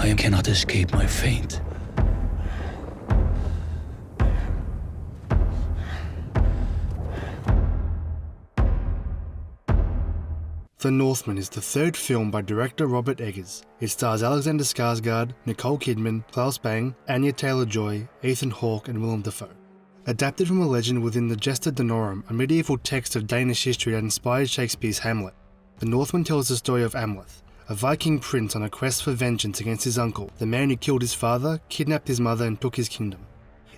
I cannot escape my fate. The Northman is the third film by director Robert Eggers. It stars Alexander Skarsgård, Nicole Kidman, Klaus Bang, Anya Taylor-Joy, Ethan Hawke and Willem Dafoe. Adapted from a legend within the Gesta Danorum, a medieval text of Danish history that inspired Shakespeare's Hamlet, The Northman tells the story of Amleth, a Viking prince on a quest for vengeance against his uncle, the man who killed his father, kidnapped his mother and took his kingdom.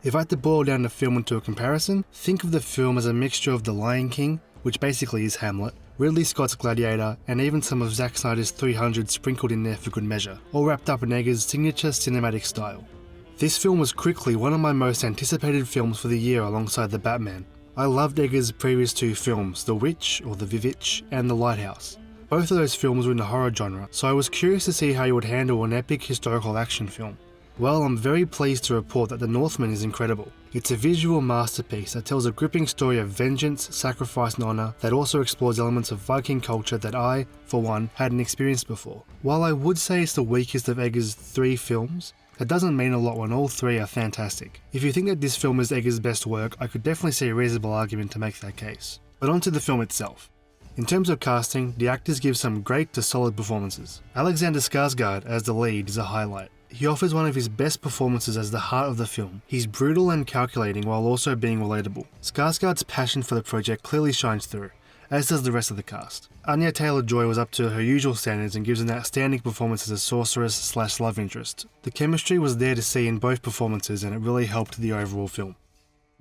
If I had to boil down the film into a comparison, think of the film as a mixture of The Lion King, which basically is Hamlet, Ridley Scott's Gladiator, and even some of Zack Snyder's 300 sprinkled in there for good measure, all wrapped up in Eggers' signature cinematic style. This film was quickly one of my most anticipated films for the year alongside The Batman. I loved Eggers' previous two films, The Witch, or The VVitch, and The Lighthouse. Both of those films were in the horror genre, so I was curious to see how he would handle an epic historical action film. Well, I'm very pleased to report that The Northman is incredible. It's a visual masterpiece that tells a gripping story of vengeance, sacrifice and honour that also explores elements of Viking culture that I, for one, hadn't experienced before. While I would say it's the weakest of Eggers' three films, that doesn't mean a lot when all three are fantastic. If you think that this film is Eggers' best work, I could definitely see a reasonable argument to make that case. But on to the film itself. In terms of casting, the actors give some great to solid performances. Alexander Skarsgård as the lead is a highlight. He offers one of his best performances as the heart of the film. He's brutal and calculating while also being relatable. Skarsgård's passion for the project clearly shines through, as does the rest of the cast. Anya Taylor-Joy was up to her usual standards and gives an outstanding performance as a sorceress/love interest. The chemistry was there to see in both performances and it really helped the overall film.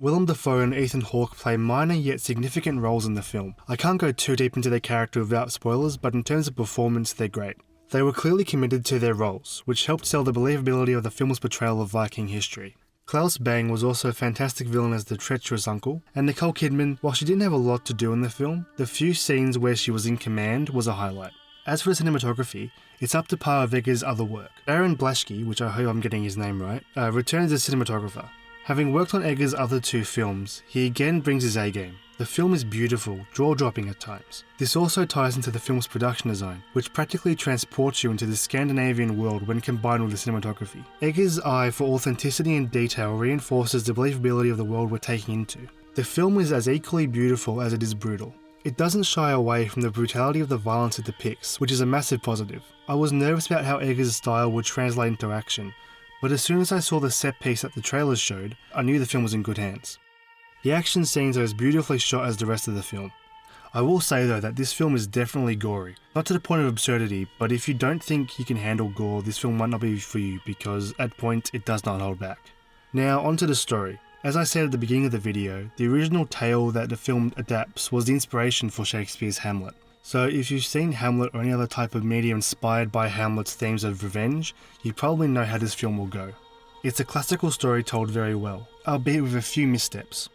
Willem Dafoe and Ethan Hawke play minor yet significant roles in the film. I can't go too deep into their character without spoilers, but in terms of performance, they're great. They were clearly committed to their roles, which helped sell the believability of the film's portrayal of Viking history. Klaus Bang was also a fantastic villain as the treacherous uncle, and Nicole Kidman, while she didn't have a lot to do in the film, the few scenes where she was in command was a highlight. As for the cinematography, it's up to par with Eggers' other work. Baron Blaschke, which I hope I'm getting his name right, returns as cinematographer. Having worked on Eggers' other two films, he again brings his A-game. The film is beautiful, jaw-dropping at times. This also ties into the film's production design, which practically transports you into the Scandinavian world when combined with the cinematography. Eggers' eye for authenticity and detail reinforces the believability of the world we're taking into. The film is as equally beautiful as it is brutal. It doesn't shy away from the brutality of the violence it depicts, which is a massive positive. I was nervous about how Eggers' style would translate into action, but as soon as I saw the set piece that the trailers showed, I knew the film was in good hands. The action scenes are as beautifully shot as the rest of the film. I will say though that this film is definitely gory. Not to the point of absurdity, but if you don't think you can handle gore, this film might not be for you because at points it does not hold back. Now onto the story. As I said at the beginning of the video, the original tale that the film adapts was the inspiration for Shakespeare's Hamlet. So if you've seen Hamlet or any other type of media inspired by Hamlet's themes of revenge, you probably know how this film will go. It's a classical story told very well, albeit with a few missteps.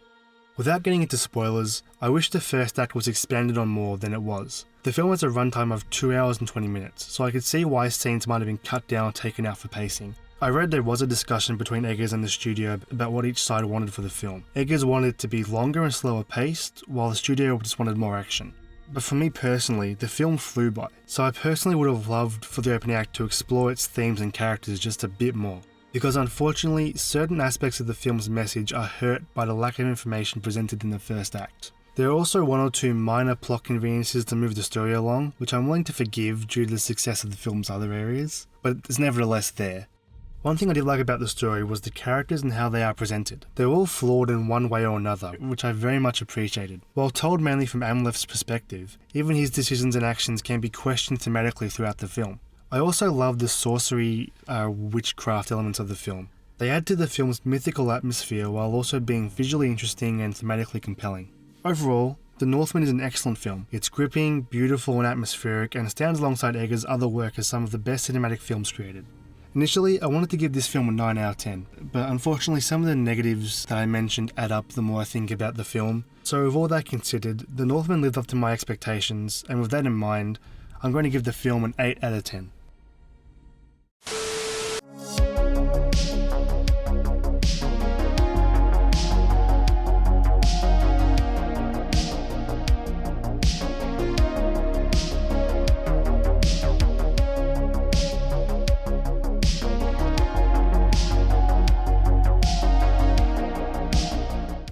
Without getting into spoilers, I wish the first act was expanded on more than it was. The film has a runtime of 2 hours and 20 minutes, so I could see why scenes might have been cut down or taken out for pacing. I read there was a discussion between Eggers and the studio about what each side wanted for the film. Eggers wanted it to be longer and slower paced, while the studio just wanted more action. But for me personally, the film flew by, so I personally would have loved for the opening act to explore its themes and characters just a bit more. Because unfortunately, certain aspects of the film's message are hurt by the lack of information presented in the first act. There are also one or two minor plot conveniences to move the story along, which I'm willing to forgive due to the success of the film's other areas, but it's nevertheless there. One thing I did like about the story was the characters and how they are presented. They're all flawed in one way or another, which I very much appreciated. While told mainly from Amleth's perspective, even his decisions and actions can be questioned thematically throughout the film. I also love the sorcery, witchcraft elements of the film. They add to the film's mythical atmosphere while also being visually interesting and thematically compelling. Overall, The Northman is an excellent film. It's gripping, beautiful and atmospheric and stands alongside Eggers' other work as some of the best cinematic films created. Initially, I wanted to give this film a 9 out of 10, but unfortunately some of the negatives that I mentioned add up the more I think about the film. So with all that considered, The Northman lived up to my expectations, and with that in mind, I'm going to give the film an 8 out of 10.